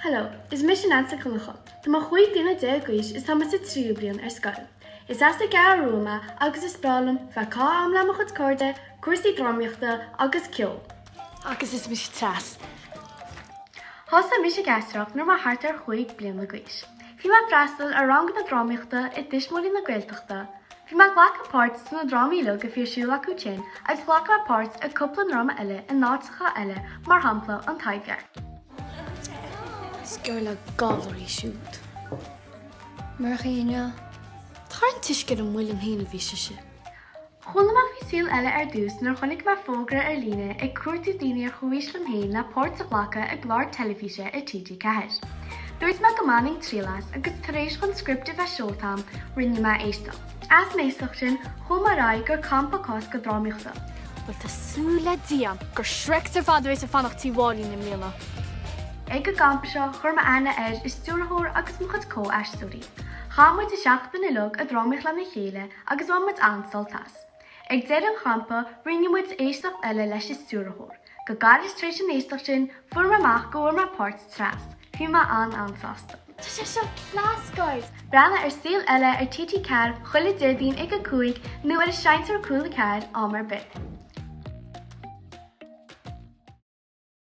Hello, is mise Neans Nic Dhonncha. Tá má chúig bliana de gaiis is tá sa tríú blian scoil. Is as gar Roma agus is bralam fe cá amla mo chud corde, cuirsaí drámaíochta agus ceol. Agus is mise Treas. Thosaigh mise aisteoireacht nuair má thart chúig blian gaiis. Bhí má freastal ar ranganna drámaíochta i dTuismitheoirí na Gaeltachta. Bhí má ghlac páirt san drámaíochta go fiosisiú acu sin agus ghlac páirt a cúpla dráma eile in áiteacha eile mar shampla An Taibhdhearc. Sgur le gallery shoot. Mar chéine, thart tuisce an bhfuil an héanamh bhí se. Cholaach fi Saol Ella dús nar chonig mar fógra líne ag cuairtú daoine ar chuaislim héin le páirt a ghlacha ag glár telefíse i TG ceithir. Dúirt me go manning Treas agus taréis chun scripte bheith seoltam rinne me aisteoir. As méisteach sin, chum mar raig gur campa cás go drámaíochta. Bhfuil tá súla diam gur shrek ar fadú is a fannacht tíháilí na mléana. Ag go campa seo chur ma ana is stúrthóir agus mo chud có aisteoirí. Chámuid is seach bin ilog a drámaíoch le na chéile agus bhain muid ansal tas. Ag dead an campa rinne muid aisteocht eile leis is stúrthóir. Go garis tréis an aisteocht sin fuair ma go mar páirt Treas. Bhí ma ansásta. Tá sé seo cláscoid. Bliana ar Saol Ella TG cead chuile Déardaoin ag a chúig nuair is seinint ar cúla cead á mar bit.